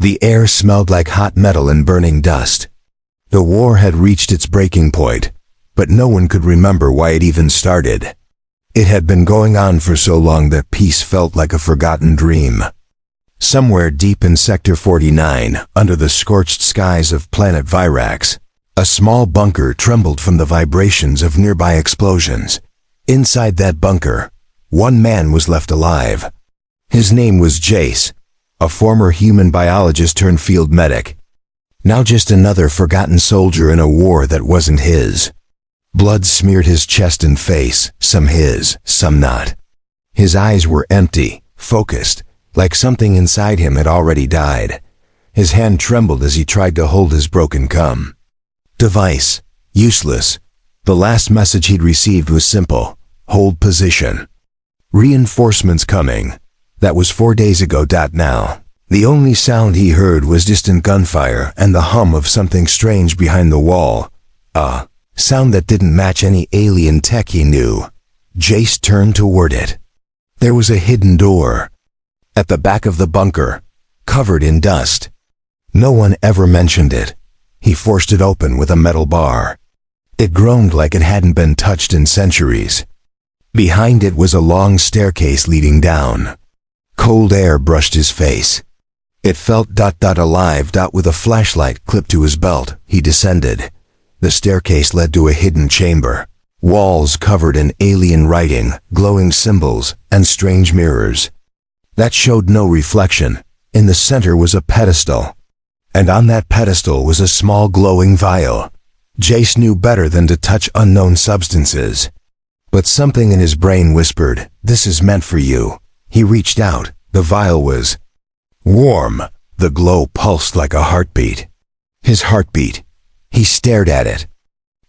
The air smelled like hot metal and burning dust. The war had reached its breaking point, but no one could remember why it even started. It had been going on for so long that peace felt like a forgotten dream. Somewhere deep in Sector 49, under the scorched skies of planet Virax, a small bunker trembled from the vibrations of nearby explosions. Inside that bunker, one man was left alive. His name was Jace, a former human biologist turned field medic. Now just another forgotten soldier in a war that wasn't his. Blood smeared his chest and face, some his, some not. His eyes were empty, focused, like something inside him had already died. His hand trembled as he tried to hold his broken device. Useless. The last message he'd received was simple: hold position. Reinforcements coming. That was 4 days ago. Now, the only sound he heard was distant gunfire and the hum of something strange behind the wall. Sound that didn't match any alien tech he knew. Jace turned toward it. There was a hidden door at the back of the bunker, covered in dust. No one ever mentioned it. He forced it open with a metal bar. It groaned like it hadn't been touched in centuries. Behind it was a long staircase leading down. Cold air brushed his face. It felt alive. With a flashlight clipped to his belt, he descended. The staircase led to a hidden chamber. Walls covered in alien writing, glowing symbols, and strange mirrors that showed no reflection. In the center was a pedestal, and on that pedestal was a small glowing vial. Jace knew better than to touch unknown substances, but something in his brain whispered, "This is meant for you." He reached out. The vial was warm. The glow pulsed like a heartbeat. His heartbeat. He stared at it.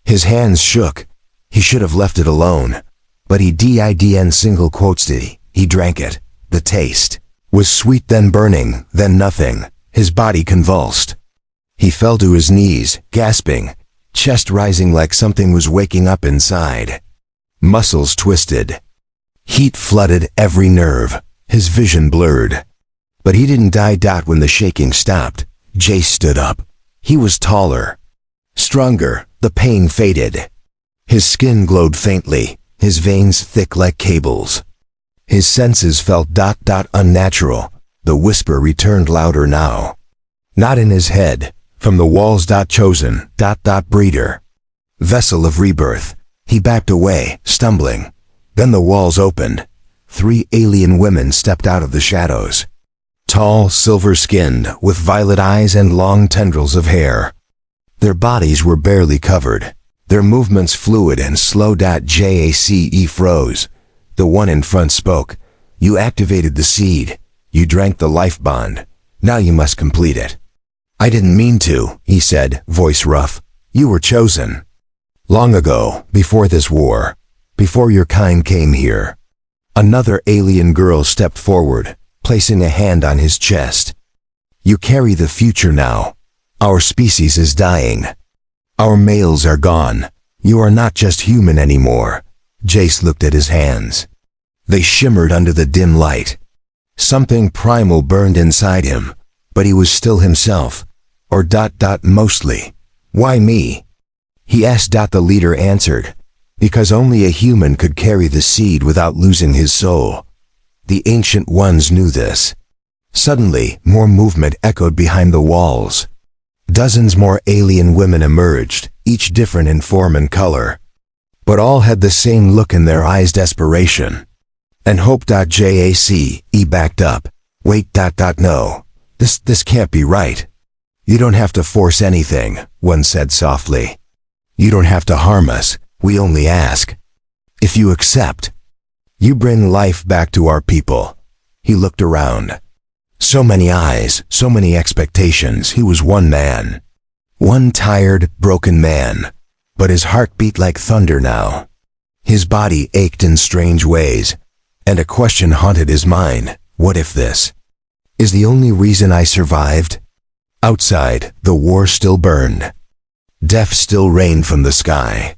His hands shook. He should have left it alone, but he didn't single quotes it. He drank it. The taste was sweet, then burning, then nothing. His body convulsed. He fell to his knees, gasping, chest rising like something was waking up inside. Muscles twisted. Heat flooded every nerve. His vision blurred. But he didn't die. When the shaking stopped, Jace stood up. He was taller, stronger. The pain faded. His skin glowed faintly, his veins thick like cables. His senses felt unnatural. The whisper returned louder now. Not in his head, from the walls. Chosen. Breeder. Vessel of rebirth. He backed away, stumbling. Then the walls opened. 3 alien women stepped out of the shadows. Tall, silver-skinned, with violet eyes and long tendrils of hair. Their bodies were barely covered, their movements fluid and slow. Jace froze. The one in front spoke. "You activated the seed. You drank the life bond. Now you must complete it." "I didn't mean to," he said, voice rough. "You were chosen. Long ago, before this war, before your kind came here." Another alien girl stepped forward, placing a hand on his chest. "You carry the future now. Our species is dying. Our males are gone. You are not just human anymore." Jace looked at his hands. They shimmered under the dim light. Something primal burned inside him, but he was still himself. Or mostly. "Why me?" he asked. The leader answered, "Because only a human could carry the seed without losing his soul. The ancient ones knew this." Suddenly, more movement echoed behind the walls. Dozens more alien women emerged, each different in form and color. But all had the same look in their eyes: desperation and hope. Jace backed up. "Wait. No. This can't be right." "You don't have to force anything," one said softly. "You don't have to harm us. We only ask. If you accept, you bring life back to our people." He looked around. So many eyes, so many expectations. He was one man. One tired, broken man. But his heart beat like thunder now. His body ached in strange ways, and a question haunted his mind. What if this is the only reason I survived? Outside, the war still burned. Death still rained from the sky.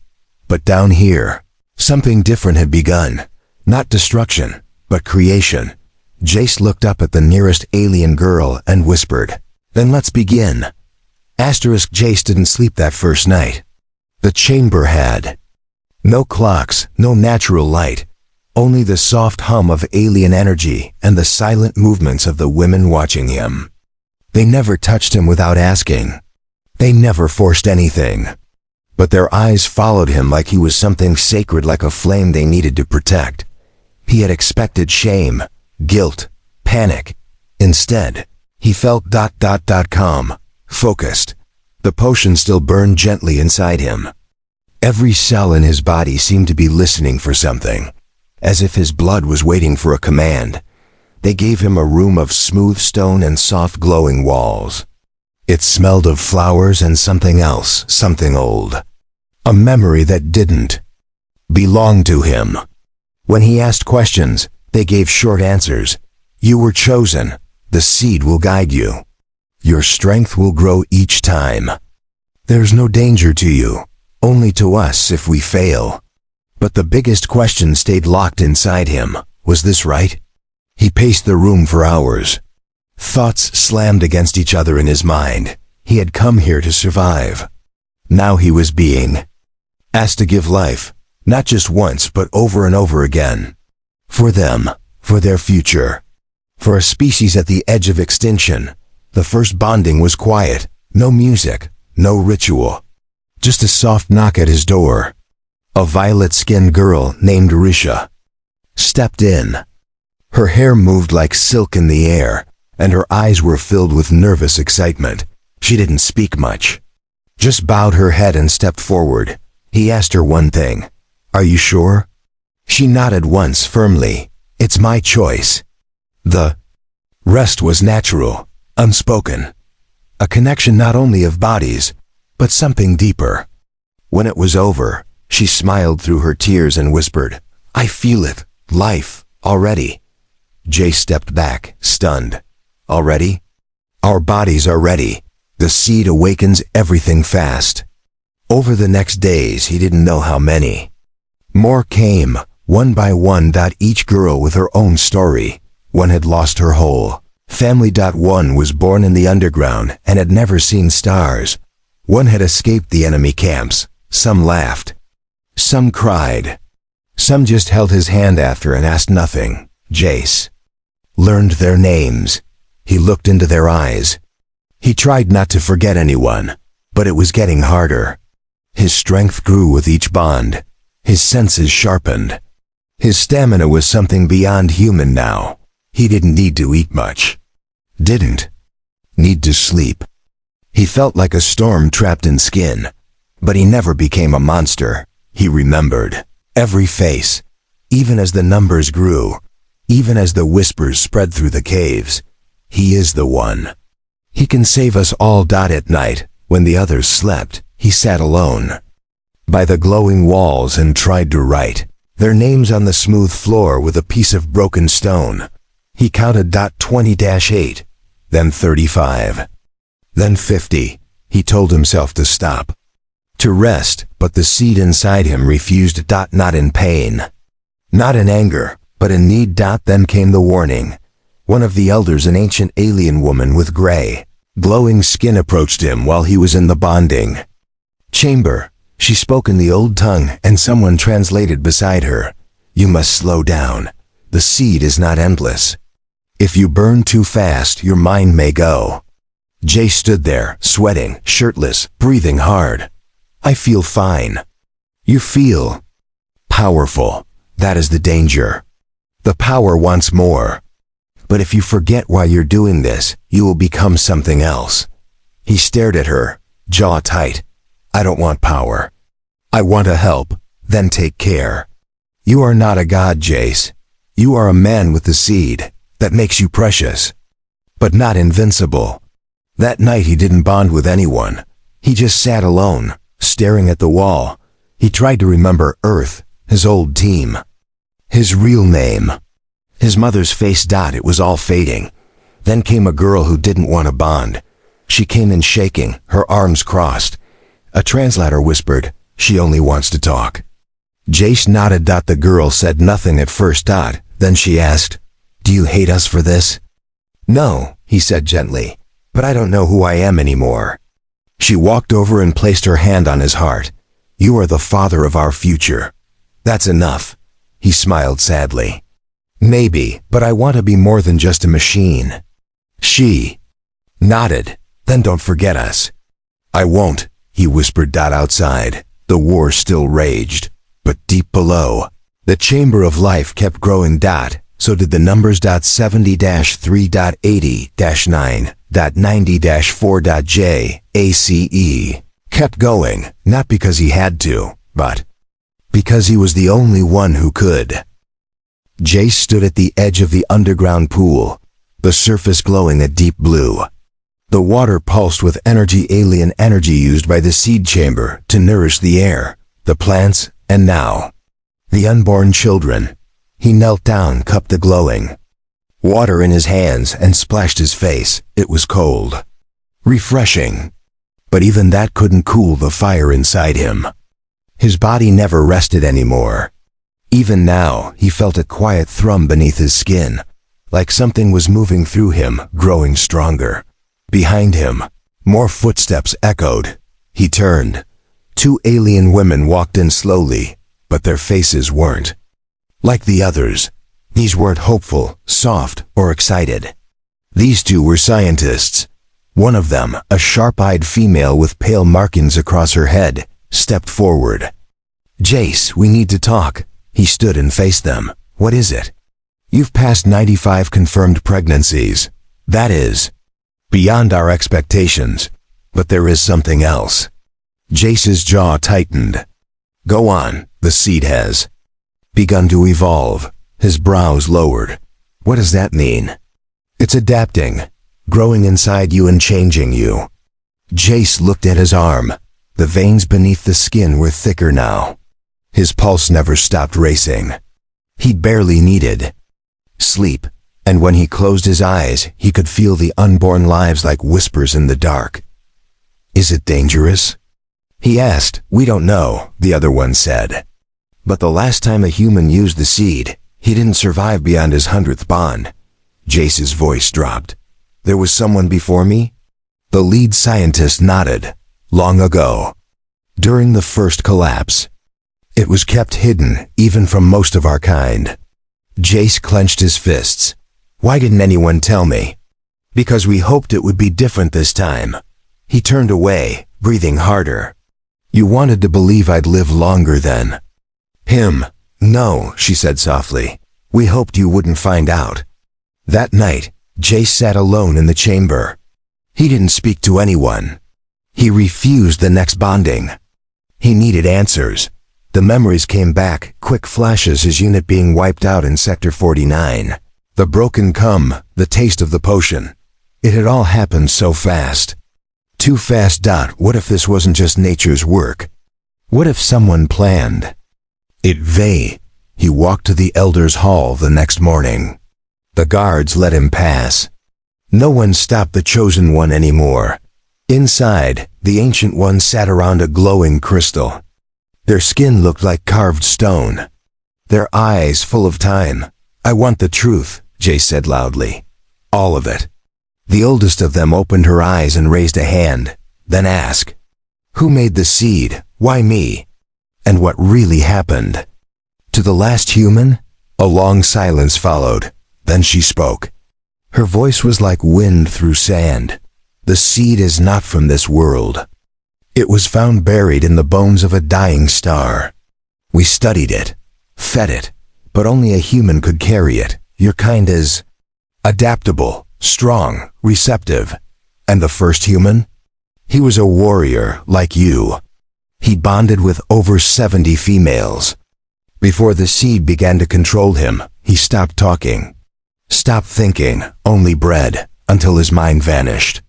But down here, something different had begun. Not destruction, but creation. Jace looked up at the nearest alien girl and whispered, Then let's begin. Jace didn't sleep that first night. The chamber had no clocks, no natural light, only the soft hum of alien energy and the silent movements of the women watching him. They never touched him without asking. They never forced anything. But their eyes followed him like he was something sacred, like a flame they needed to protect. He had expected shame, guilt, panic. Instead, he felt calm, focused. The potion still burned gently inside him. Every cell in his body seemed to be listening for something, as if his blood was waiting for a command. They gave him a room of smooth stone and soft glowing walls. It smelled of flowers and something else, something old. A memory that didn't belong to him. When he asked questions, they gave short answers. You were chosen. The seed will guide you. Your strength will grow each time. There's no danger to you, only to us if we fail. But the biggest question stayed locked inside him. Was this right? He paced the room for hours. Thoughts slammed against each other in his mind. He had come here to survive. Now he was being asked to give life, not just once but over and over again. For them, for their future. For a species at the edge of extinction. The first bonding was quiet. No music, no ritual. Just a soft knock at his door. A violet-skinned girl named Risha stepped in. Her hair moved like silk in the air, and her eyes were filled with nervous excitement. She didn't speak much, just bowed her head and stepped forward. He asked her one thing. Are you sure? She nodded once firmly. It's my choice. The rest was natural, unspoken. A connection not only of bodies, but something deeper. When it was over, she smiled through her tears and whispered, I feel it, life, already. Jay stepped back, stunned. Already? Our bodies are ready. The seed awakens everything fast. Over the next days, he didn't know how many. More came, one by one. Each girl with her own story. One had lost her whole family. One was born in the underground and had never seen stars. One had escaped the enemy camps. Some laughed. Some cried. Some just held his hand after and asked nothing. Jace learned their names. He looked into their eyes. He tried not to forget anyone, but it was getting harder. His strength grew with each bond. His senses sharpened. His stamina was something beyond human now. He didn't need to eat much. Didn't need to sleep. He felt like a storm trapped in skin. But he never became a monster. He remembered every face, even as the numbers grew, even as the whispers spread through the caves. He is the one. He can save us all. At night, when the others slept, he sat alone by the glowing walls and tried to write their names on the smooth floor with a piece of broken stone. He counted 20-8, then 35, then 50. He told himself to stop, to rest, but the seed inside him refused. Not in pain, not in anger, but in need. Then came the warning. One of the elders, an ancient alien woman with gray, glowing skin, approached him while he was in the bonding chamber. She spoke in the old tongue, and someone translated beside her. You must slow down. The seed is not endless. If you burn too fast, your mind may go. Jay stood there, sweating, shirtless, breathing hard. I feel fine. You feel powerful. That is the danger. The power wants more. But if you forget why you're doing this, you will become something else. He stared at her, jaw tight. I don't want power. I want to help, then take care. You are not a god, Jace. You are a man with the seed that makes you precious, but not invincible. That night he didn't bond with anyone. He just sat alone, staring at the wall. He tried to remember Earth, his old team, his real name, his mother's face. It was all fading. Then came a girl who didn't want to bond. She came in shaking, her arms crossed. A translator whispered, she only wants to talk. Jace nodded. The girl said nothing at first. Then she asked, do you hate us for this? No, he said gently. but I don't know who I am anymore." She walked over and placed her hand on his heart. "You are the father of our future. That's enough." He smiled sadly. "Maybe, but I want to be more than just a machine." She nodded. "Then don't forget us." "I won't," he whispered. Outside, the war still raged, but deep below, the chamber of life kept growing. So did the numbers. 70-3.80-9.90-4.J-ACE kept going, not because he had to, but because he was the only one who could. Jace stood at the edge of the underground pool, the surface glowing a deep blue. The water pulsed with energy, alien energy used by the seed chamber to nourish the air, the plants, and now the unborn children. He knelt down, cupped the glowing water in his hands, and splashed his face. It was cold, refreshing, but even that couldn't cool the fire inside him. His body never rested anymore. Even now, he felt a quiet thrum beneath his skin, like something was moving through him, growing stronger. Behind him, more footsteps echoed. He turned. 2 alien women walked in slowly, but their faces weren't like the others. These weren't hopeful, soft, or excited. These 2 were scientists. One of them, a sharp-eyed female with pale markings across her head, stepped forward. "Jace, we need to talk." He stood and faced them. "What is it?" "You've passed 95 confirmed pregnancies. That is beyond our expectations. But there is something else." Jace's jaw tightened. "Go on." "The seed has begun to evolve." His brows lowered. "What does that mean?" "It's adapting, growing inside you and changing you." Jace looked at his arm. The veins beneath the skin were thicker now. His pulse never stopped racing. He barely needed sleep, and when he closed his eyes, he could feel the unborn lives like whispers in the dark. "Is it dangerous?" he asked. "We don't know," the other one said. "But the last time a human used the seed, he didn't survive beyond his 100th bond." Jace's voice dropped. "There was someone before me?" The lead scientist nodded. "Long ago, during the first collapse. It was kept hidden, even from most of our kind." Jace clenched his fists. "Why didn't anyone tell me?" "Because we hoped it would be different this time." He turned away, breathing harder. "You wanted to believe I'd live longer then." "Him. No," she said softly. "We hoped you wouldn't find out." That night, Jace sat alone in the chamber. He didn't speak to anyone. He refused the next bonding. He needed answers. The memories came back, quick flashes, his unit being wiped out in Sector 49. The broken cum, the taste of the potion. It had all happened so fast. Too fast. What if this wasn't just nature's work? What if someone planned it? He walked to the Elders' Hall the next morning. The guards let him pass. No one stopped the Chosen One anymore. Inside, the Ancient Ones sat around a glowing crystal. Their skin looked like carved stone. Their eyes full of time. "I want the truth," Jace said loudly. "All of it." The oldest of them opened her eyes and raised a hand, then asked, "Who made the seed? Why me? And what really happened?" To the last human, a long silence followed. Then she spoke. Her voice was like wind through sand. "The seed is not from this world. It was found buried in the bones of a dying star. We studied it, fed it, but only a human could carry it. Your kind is adaptable, strong, receptive. And the first human? He was a warrior like you. He bonded with over 70 females. Before the seed began to control him, he stopped talking, stopped thinking, only bred, until his mind vanished."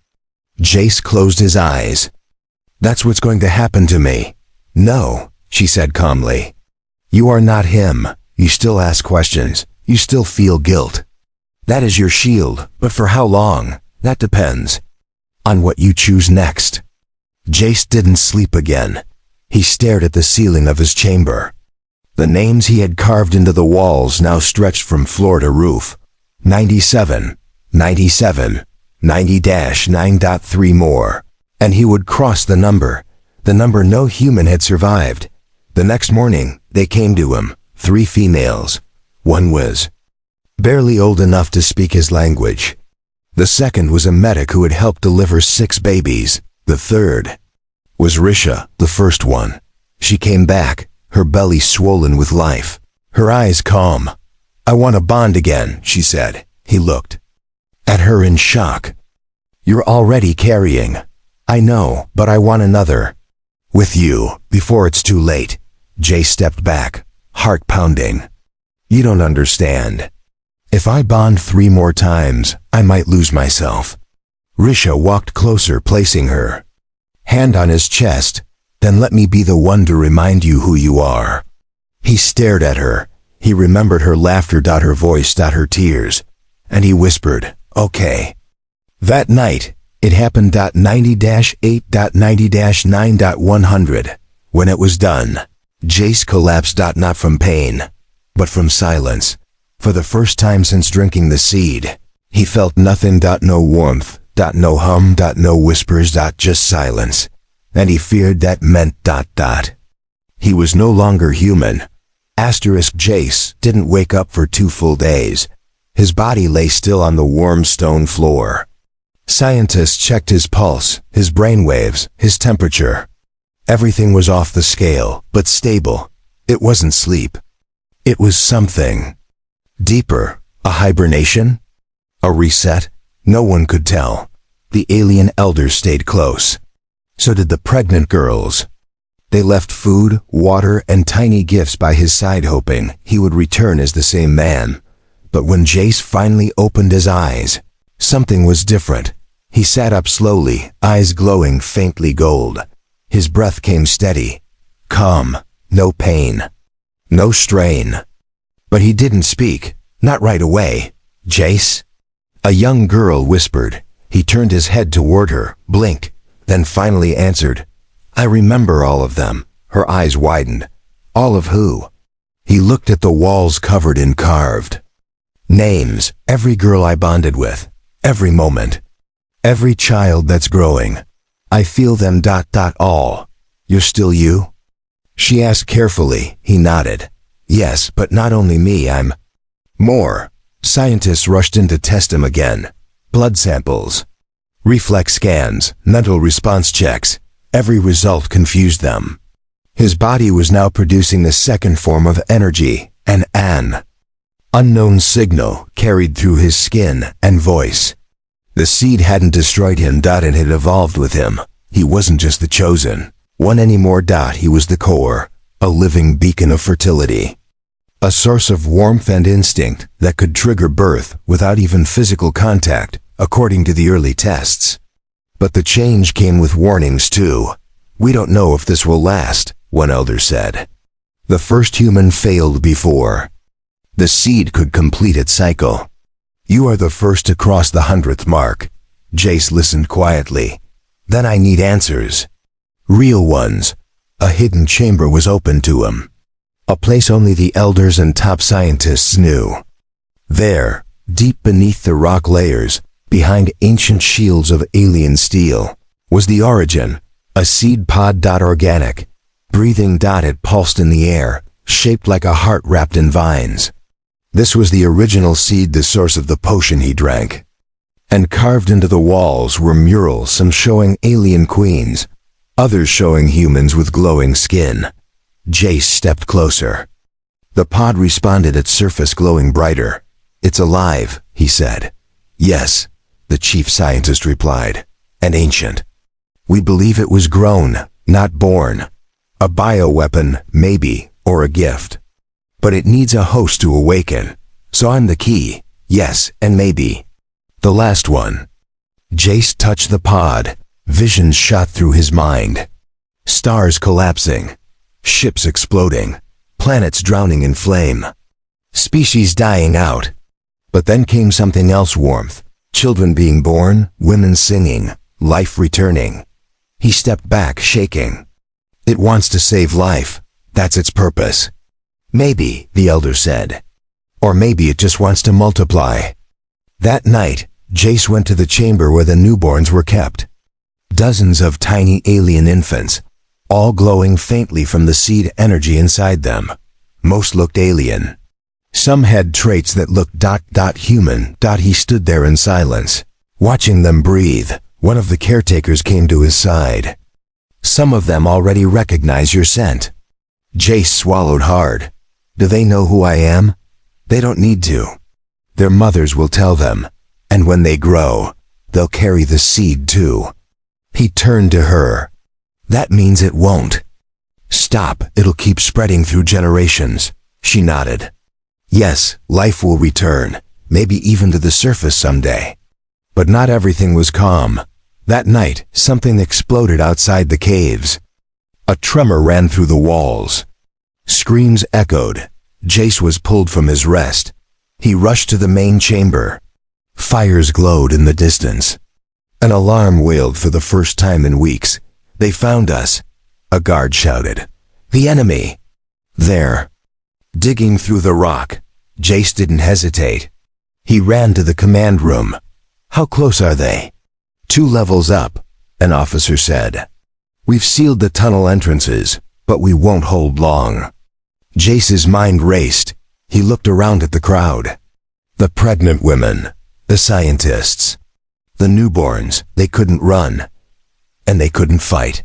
Jace closed his eyes. "That's what's going to happen to me." "No," she said calmly. "You are not him. You still ask questions. You still feel guilt. That is your shield, but for how long? That depends on what you choose next." Jace didn't sleep again. He stared at the ceiling of his chamber. The names he had carved into the walls now stretched from floor to roof. 97, 97, 90-9.3 more. And he would cross the number no human had survived. The next morning, they came to him, 3 females. One was barely old enough to speak his language. The second was a medic who had helped deliver 6 babies. The third was Risha, the first one. She came back, her belly swollen with life, her eyes calm. "I want to bond again," she said. He looked at her in shock. "You're already carrying." "I know, but I want another. With you, before it's too late." Jay stepped back, heart pounding. "You don't understand. If I bond 3 more times, I might lose myself." Risha walked closer, placing her hand on his chest. "Then let me be the one to remind you who you are." He stared at her. He remembered her laughter, her voice, her tears. And he whispered, "Okay." That night, it happened. 90-8.90-9.100. When it was done, Jace collapsed. Not from pain, but from silence. For the first time since drinking the seed, he felt nothing. No warmth. No hum. No whispers. Just silence. And he feared that meant ... He was no longer human. Jace didn't wake up for 2 full days. His body lay still on the warm stone floor. Scientists checked his pulse, his brainwaves, his temperature. Everything was off the scale, but stable. It wasn't sleep. It was something deeper. A hibernation? A reset? No one could tell. The alien elders stayed close. So did the pregnant girls. They left food, water, and tiny gifts by his side, hoping he would return as the same man. But when Jace finally opened his eyes, something was different. He sat up slowly, eyes glowing faintly gold. His breath came steady, calm, no pain, no strain. But he didn't speak, not right away. "Jace?" A young girl whispered. He turned his head toward her, blinked, then finally answered. "I remember all of them." Her eyes widened. "All of who?" He looked at the walls covered in carved names. "Every girl I bonded with. Every moment. Every child that's growing. I feel them. All. You're still you?" She asked carefully. He nodded. "Yes, but not only me, I'm more." Scientists rushed in to test him again. Blood samples, reflex scans, mental response checks. Every result confused them. His body was now producing the second form of energy, an unknown signal carried through his skin and voice. The seed hadn't destroyed him. It had evolved with him. He wasn't just the chosen one anymore. He was the core, a living beacon of fertility. A source of warmth and instinct that could trigger birth without even physical contact, according to the early tests. But the change came with warnings too. "We don't know if this will last," one elder said. The first human failed before the seed could complete its cycle. "You are the first to cross the 100th mark." Jace listened quietly. "Then I need answers. Real ones." A hidden chamber was open to him. A place only the elders and top scientists knew. There, deep beneath the rock layers, behind ancient shields of alien steel, was the origin, a seed pod. Organic, breathing. It pulsed in the air, shaped like a heart wrapped in vines. This was the original seed, the source of the potion he drank. And carved into the walls were murals, some showing alien queens, others showing humans with glowing skin. Jace stepped closer. The pod responded, its surface glowing brighter. "It's alive," he said. "Yes," the chief scientist replied. "And ancient. We believe it was grown, not born. A bioweapon, maybe, or a gift. But it needs a host to awaken. So I'm the key. Yes, and maybe the last one." Jace touched the pod. Visions shot through his mind. Stars collapsing. Ships exploding. Planets drowning in flame. Species dying out. But then came something else: warmth. Children being born, women singing, life returning. He stepped back, shaking. "It wants to save life. That's its purpose." "Maybe," the elder said. "Or maybe it just wants to multiply." That night, Jace went to the chamber where the newborns were kept. Dozens of tiny alien infants, all glowing faintly from the seed energy inside them. Most looked alien. Some had traits that looked human. He stood there in silence, watching them breathe. One of the caretakers came to his side. Some of them already recognize your scent. Jace swallowed hard. Do they know who I am? They don't need to. Their mothers will tell them, and when they grow, they'll carry the seed too. He turned to her. That means it won't. Stop, it'll keep spreading through generations. She nodded. Yes, life will return, maybe even to the surface someday. But not everything was calm. That night, something exploded outside the caves. A tremor ran through the walls. Screams echoed. Jace was pulled from his rest. He rushed to the main chamber. Fires glowed in the distance. An alarm wailed for the first time in weeks. They found us. A guard shouted. The enemy! There. Digging through the rock. Jace didn't hesitate. He ran to the command room. How close are they? 2 levels up, an officer said. We've sealed the tunnel entrances, but we won't hold long. Jace's mind raced. He looked around at the crowd. The pregnant women, the scientists, the newborns, they couldn't run. And they couldn't fight.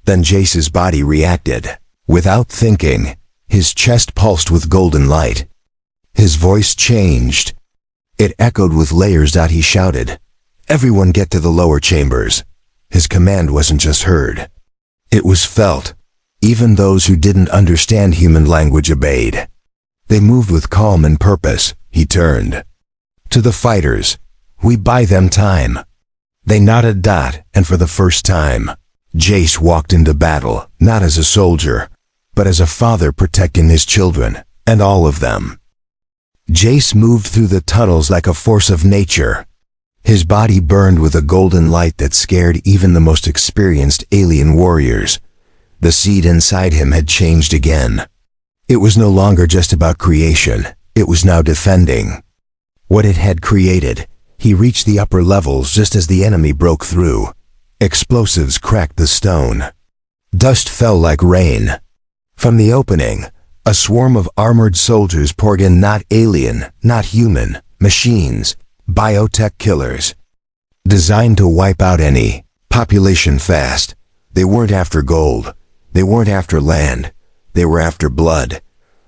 Then Jace's body reacted. Without thinking, his chest pulsed with golden light. His voice changed. It echoed with layers. He shouted, Everyone get to the lower chambers. His command wasn't just heard. It was felt. Even those who didn't understand human language obeyed. They moved with calm and purpose. He turned. To the fighters, we buy them time. They nodded. And for the first time, Jace walked into battle, not as a soldier, but as a father protecting his children, and all of them. Jace moved through the tunnels like a force of nature. His body burned with a golden light that scared even the most experienced alien warriors. The seed inside him had changed again. It was no longer just about creation, it was now defending. What it had created. He reached the upper levels just as the enemy broke through. Explosives cracked the stone. Dust fell like rain. From the opening, a swarm of armored soldiers poured in, not alien, not human, machines, biotech killers. Designed to wipe out any population fast. They weren't after gold. They weren't after land. They were after blood.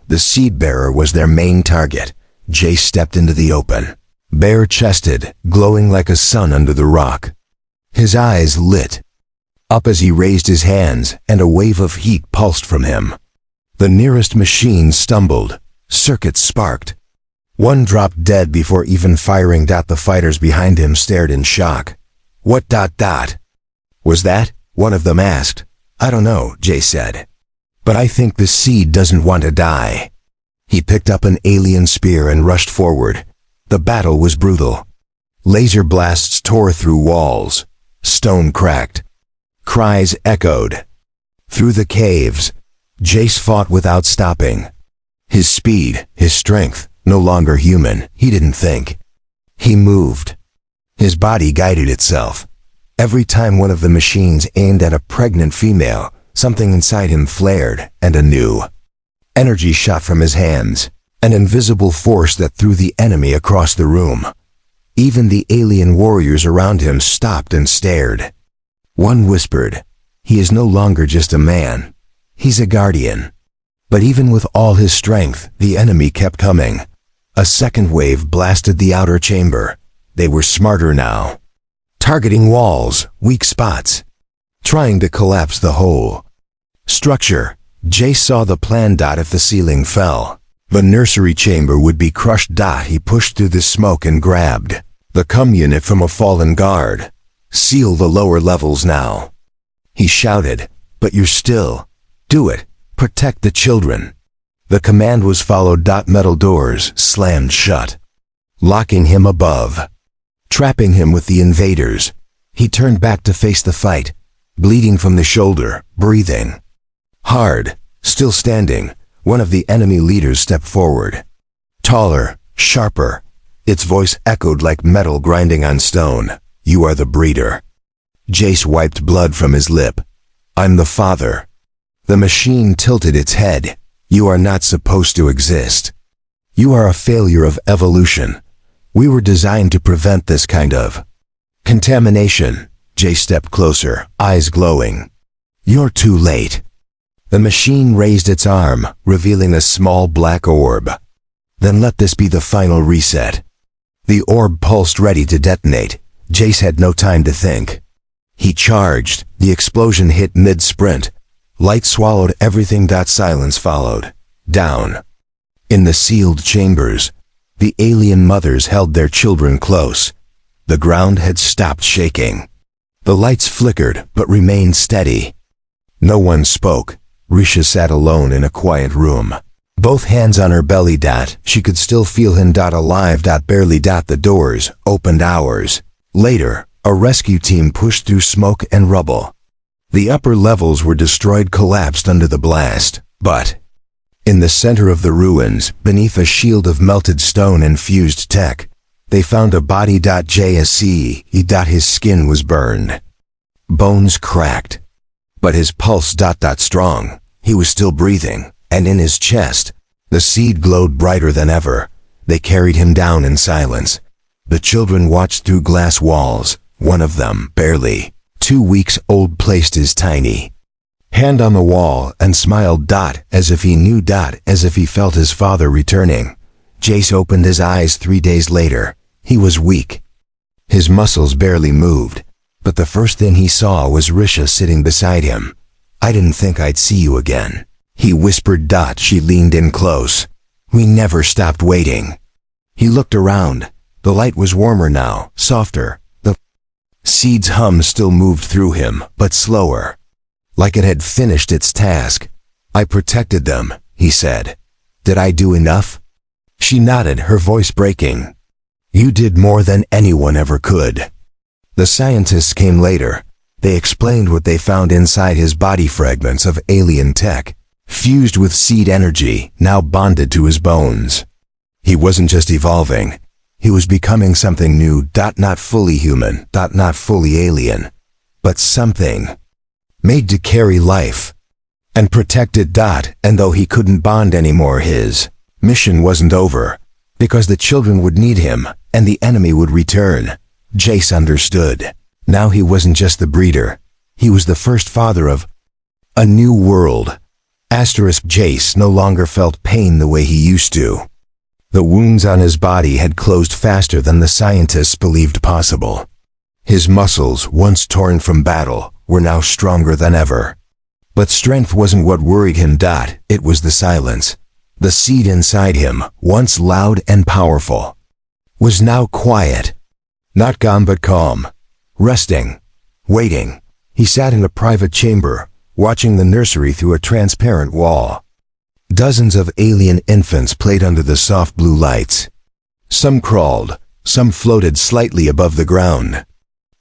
The seed bearer was their main target. Jace stepped into the open. Bare-chested, glowing like a sun under the rock. His eyes lit up as he raised his hands, and a wave of heat pulsed from him. The nearest machine stumbled. Circuits sparked. One dropped dead before even firing. The fighters behind him stared in shock. What? Was that? One of them asked. I don't know, Jace said. But I think the seed doesn't want to die. He picked up an alien spear and rushed forward. The battle was brutal. Laser blasts tore through walls. Stone cracked. Cries echoed. Through the caves, Jace fought without stopping. His speed, his strength, no longer human. He didn't think. He moved. His body guided itself. Every time one of the machines aimed at a pregnant female, something inside him flared, and a new energy shot from his hands. An invisible force that threw the enemy across the room. Even the alien warriors around him stopped and stared. One whispered, he is no longer just a man. He's a guardian. But even with all his strength, the enemy kept coming. A second wave blasted the outer chamber. They were smarter now. Targeting walls, weak spots. Trying to collapse the whole structure. Jace saw the plan. If the ceiling fell, the nursery chamber would be crushed. He pushed through the smoke and grabbed the comm unit from a fallen guard. Seal the lower levels now. He shouted, but you're still. Do it. Protect the children. The command was followed. Metal doors slammed shut, locking him above, trapping him with the invaders. He turned back to face the fight, bleeding from the shoulder, breathing hard. Still standing, one of the enemy leaders stepped forward. Taller, sharper, Its voice echoed like metal grinding on stone. "You are the breeder." Jace wiped blood from his lip. "I'm the father." The machine tilted its head. "You are not supposed to exist. You are a failure of evolution. We were designed to prevent this kind of contamination." Jace stepped closer, eyes glowing. "You're too late." The machine raised its arm, revealing a small black orb. "Then let this be the final reset." The orb pulsed, ready to detonate. Jace had no time to think. He charged. The explosion hit mid-sprint. Light swallowed everything. Silence followed. Down. In the sealed chambers, the alien mothers held their children close. The ground had stopped shaking. The lights flickered but remained steady. No one spoke. Risha sat alone in a quiet room. Both hands on her belly. She could still feel him. Alive. Barely. The doors opened hours later. A rescue team pushed through smoke and rubble. The upper levels were destroyed, collapsed under the blast. But in the center of the ruins, beneath a shield of melted stone and fused tech, they found a body. JSC. His skin was burned. Bones cracked. But his pulse. Strong. He was still breathing, and in his chest, the seed glowed brighter than ever. They carried him down in silence. The children watched through glass walls. One of them, barely 2 weeks old, placed his tiny hand on the wall and smiled. As if he knew. As if he felt his father returning. Jace opened his eyes 3 days later. He was weak. His muscles barely moved. But the first thing he saw was Risha sitting beside him. "I didn't think I'd see you again," he whispered. She leaned in close. "We never stopped waiting." He looked around. The light was warmer now, softer. The seed's hum still moved through him, but slower. Like it had finished its task. "I protected them," he said. "Did I do enough?" She nodded, her voice breaking. "You did more than anyone ever could." The scientists came later. They explained what they found inside his body: fragments of alien tech, fused with seed energy, now bonded to his bones. He wasn't just evolving. He was becoming something new. Not fully human. Not fully alien. But something made to carry life and protect it. And though he couldn't bond anymore, his mission wasn't over, because the children would need him, and the enemy would return. Jace understood. Now he wasn't just the breeder. He was the first father of a new world. Jace no longer felt pain the way he used to. The wounds on his body had closed faster than the scientists believed possible. His muscles, once torn from battle, were now stronger than ever. But strength wasn't what worried him. It was the silence. The seed inside him, once loud and powerful, was now quiet. Not gone, but calm. Resting. Waiting. He sat in a private chamber, watching the nursery through a transparent wall. Dozens of alien infants played under the soft blue lights. Some crawled, some floated slightly above the ground.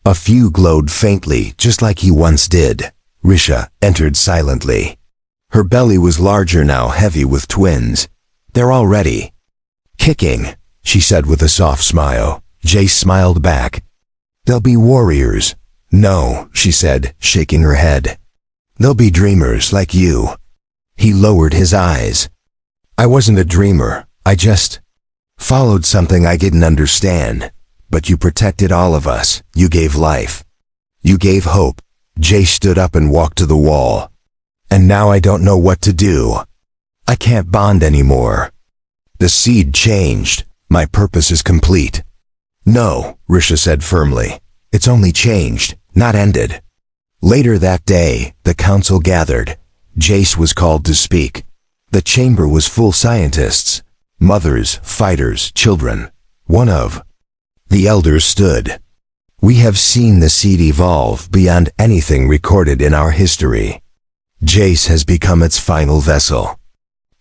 A few glowed faintly, just like he once did. Risha entered silently. Her belly was larger now, heavy with twins. "They're already kicking," she said with a soft smile. Jace smiled back. "They'll be warriors." "No," she said, shaking her head. "They'll be dreamers like you." He lowered his eyes. "I wasn't a dreamer. I just followed something I didn't understand. But you protected all of us. You gave life. You gave hope." Jace stood up and walked to the wall. "And now I don't know what to do. I can't bond anymore." The seed changed. "My purpose is complete." "No," Risha said firmly. "It's only changed, not ended." Later that day, the council gathered. Jace was called to speak. The chamber was full scientists, mothers, fighters, children. One of the elders stood. "We have seen the seed evolve beyond anything recorded in our history. Jace has become its final vessel."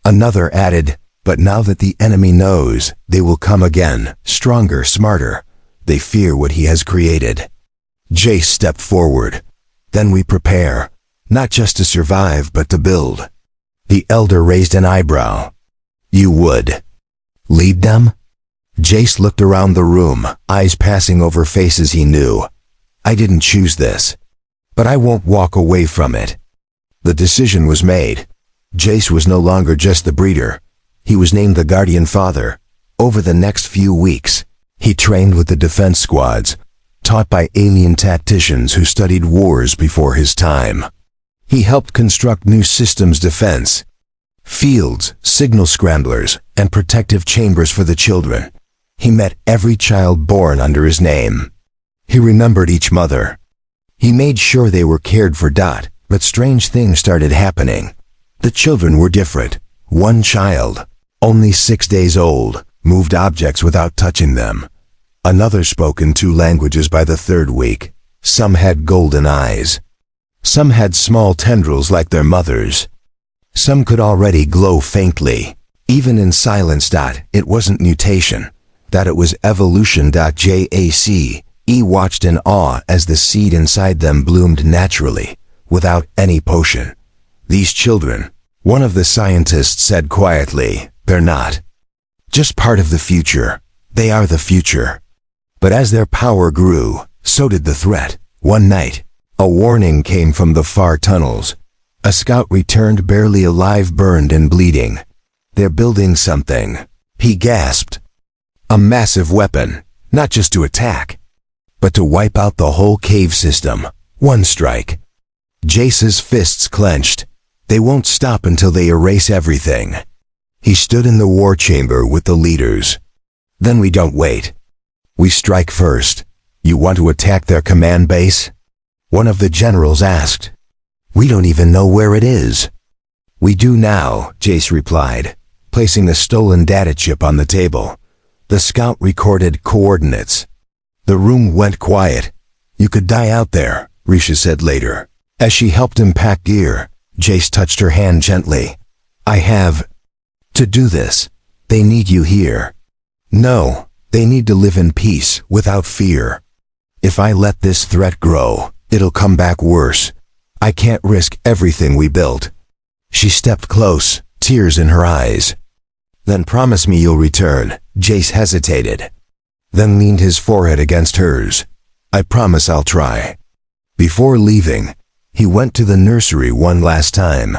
Another added, "But now that the enemy knows, they will come again, stronger, smarter. They fear what he has created." Jace stepped forward. "Then we prepare, not just to survive but to build." The elder raised an eyebrow. "You would lead them?" Jace looked around the room, eyes passing over faces he knew. I didn't choose this. But I won't walk away from it. The decision was made. Jace was no longer just the breeder. He was named the Guardian Father. Over the next few weeks, he trained with the defense squads, taught by alien tacticians who studied wars before his time. He helped construct new systems defense, fields, signal scramblers, and protective chambers for the children. He met every child born under his name. He remembered each mother. He made sure they were cared for. But strange things started happening. The children were different. One child, only 6 days old, moved objects without touching them. Another spoke in 2 languages by the 3rd week. Some had golden eyes. Some had small tendrils like their mothers. Some could already glow faintly. Even in silence. It wasn't mutation. It was evolution. Jace watched in awe as the seed inside them bloomed naturally, without any potion. These children, one of the scientists said quietly, they're not just part of the future. They are the future. But as their power grew, so did the threat. One night, a warning came from the far tunnels. A scout returned barely alive, burned and bleeding. They're building something, he gasped. A massive weapon, not just to attack, but to wipe out the whole cave system. One strike. Jace's fists clenched. They won't stop until they erase everything. He stood in the war chamber with the leaders. Then we don't wait. We strike first. You want to attack their command base? One of the generals asked. We don't even know where it is. We do now, Jace replied, placing the stolen data chip on the table. The scout recorded coordinates. The room went quiet. You could die out there, Risha said later. As she helped him pack gear, Jace touched her hand gently. I have to do this. They need you here. No, they need to live in peace, without fear. If I let this threat grow, it'll come back worse. I can't risk everything we built. She stepped close, tears in her eyes. Then promise me you'll return. Jace hesitated, then leaned his forehead against hers. I promise I'll try. Before leaving, he went to the nursery one last time.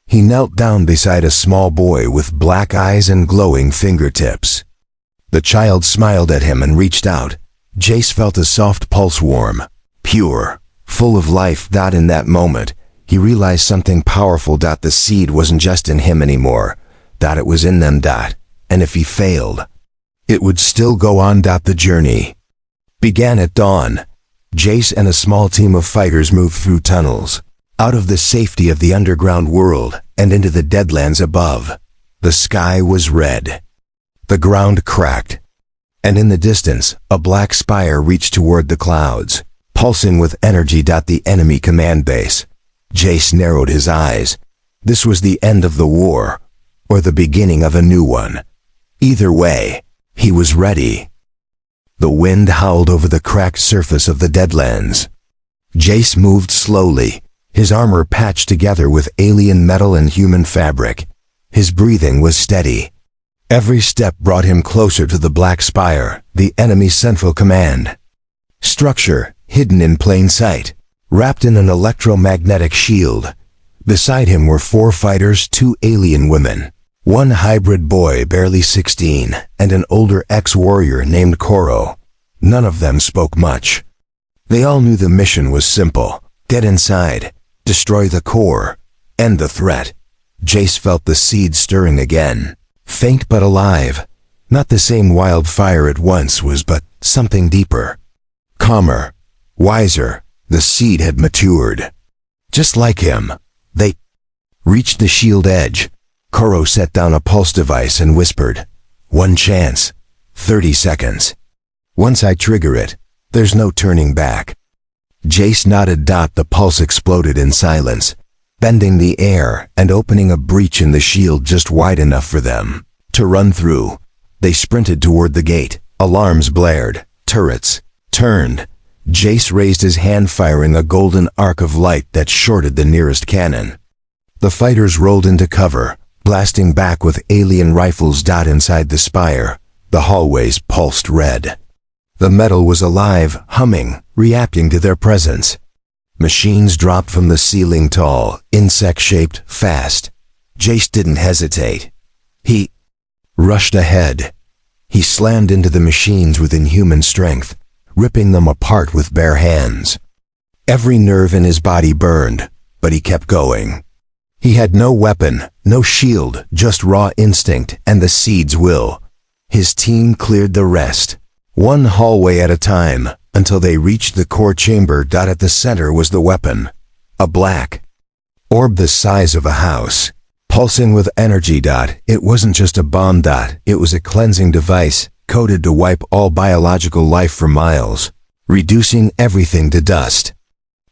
He knelt down beside a small boy with black eyes and glowing fingertips. The child smiled at him and reached out. Jace felt a soft pulse, warm, pure, full of life. In that moment, he realized something powerful. The seed wasn't just in him anymore. It was in them. And if he failed, it would still go on. The journey began at dawn. Jace and a small team of fighters moved through tunnels, out of the safety of the underground world, and into the deadlands above. The sky was red. The ground cracked. And in the distance, a black spire reached toward the clouds, pulsing with energy. The enemy command base. Jace narrowed his eyes. This was the end of the war, or the beginning of a new one. Either way, he was ready. The wind howled over the cracked surface of the deadlands. Jace moved slowly, his armor patched together with alien metal and human fabric. His breathing was steady. Every step brought him closer to the black spire, the enemy's central command. Structure, hidden in plain sight, wrapped in an electromagnetic shield. Beside him were 4 fighters, 2 alien women, 1 hybrid boy barely 16, and an older ex-warrior named Koro. None of them spoke much. They all knew the mission was simple. Get inside, destroy the core, end the threat. Jace felt the seed stirring again. Faint but alive. Not the same wildfire it once was, but something deeper. Calmer, wiser. The seed had matured. Just like him. They reached the shield edge. Koro set down a pulse device and whispered, 1 chance, 30 seconds. Once I trigger it, there's no turning back. Jace nodded. The pulse exploded in silence, bending the air and opening a breach in the shield just wide enough for them to run through. They sprinted toward the gate. Alarms blared. Turrets turned. Jace raised his hand, firing a golden arc of light that shorted the nearest cannon. The fighters rolled into cover, blasting back with alien rifles. Inside the spire, The hallways pulsed red. The metal was alive, humming, reacting to their presence. Machines dropped from the ceiling tall, insect-shaped, fast. Jace didn't hesitate. He rushed ahead. He slammed into the machines with inhuman strength, ripping them apart with bare hands. Every nerve in his body burned, but he kept going. He had no weapon, no shield, just raw instinct and the seed's will. His team cleared the rest, one hallway at a time, until they reached the core chamber. At the center was the weapon, a black orb the size of a house, pulsing with energy. It wasn't just a bomb. It was a cleansing device, coded to wipe all biological life for miles, reducing everything to dust.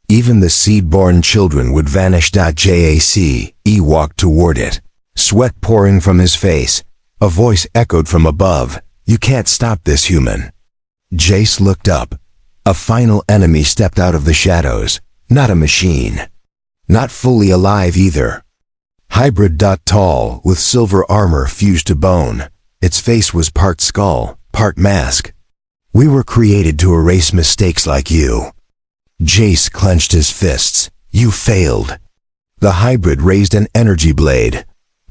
Even the seed-born children would vanish. Jace walked toward it, sweat pouring from his face. A voice echoed from above, "You can't stop this, human." Jace looked up. A final enemy stepped out of the shadows, not a machine. Not fully alive either. Hybrid. Tall, with silver armor fused to bone. Its face was part skull, part mask. "We were created to erase mistakes like you." Jace clenched his fists. "You failed." The hybrid raised an energy blade.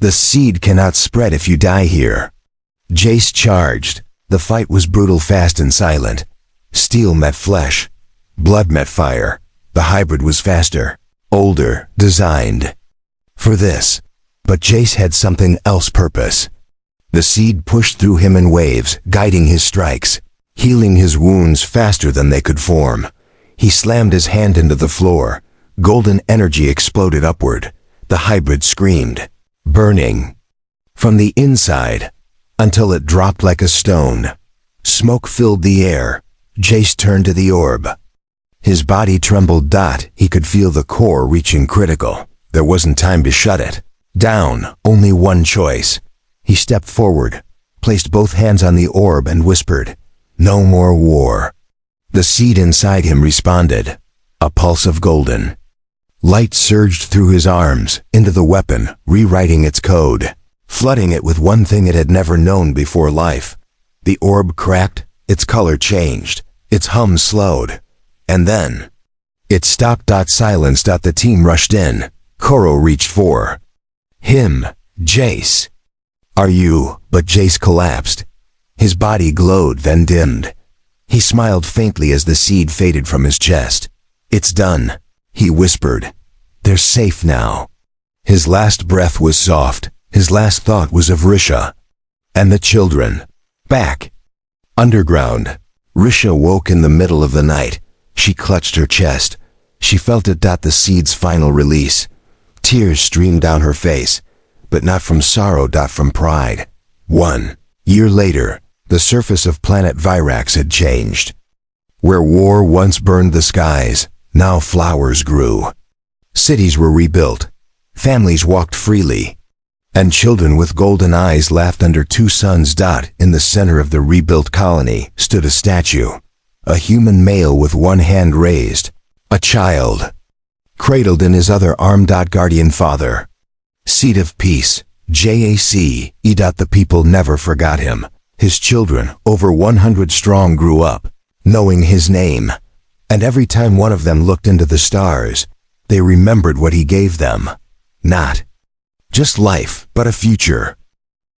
"The seed cannot spread if you die here." Jace charged. The fight was brutal, fast and silent. Steel met flesh. Blood met fire. The hybrid was faster, older, designed for this. But Jace had something else: purpose. The seed pushed through him in waves, guiding his strikes, healing his wounds faster than they could form. He slammed his hand into the floor. Golden energy exploded upward. The hybrid screamed, burning from the inside, until it dropped like a stone. Smoke filled the air. Jace turned to the orb. His body trembled. He could feel the core reaching critical. There wasn't time to shut it down, only one choice. He stepped forward, placed both hands on the orb and whispered, "No more war." The seed inside him responded, a pulse of golden light surged through his arms, into the weapon, rewriting its code, flooding it with one thing it had never known before: life. The orb cracked, its color changed, its hum slowed, and then it stopped. Silence. The team rushed in. Koro reached for him. "Jace, are you?" But Jace collapsed. His body glowed, then dimmed. He smiled faintly as the seed faded from his chest. "It's done," he whispered. "They're safe now." His last breath was soft. His last thought was of Risha and the children. Back underground, Risha woke in the middle of the night. She clutched her chest. She felt it. The seed's final release. Tears streamed down her face, but not from sorrow. From pride. 1 year later, the surface of planet Virax had changed. Where war once burned the skies, now flowers grew. Cities were rebuilt. Families walked freely. And children with golden eyes laughed under 2 suns. In the center of the rebuilt colony stood a statue. A human male with one hand raised. A child cradled in his other arm. Guardian father. Seed of peace. Jace. The people never forgot him. His children, over 100 strong, grew up, knowing his name. And every time one of them looked into the stars, they remembered what he gave them. Not just life, but a future.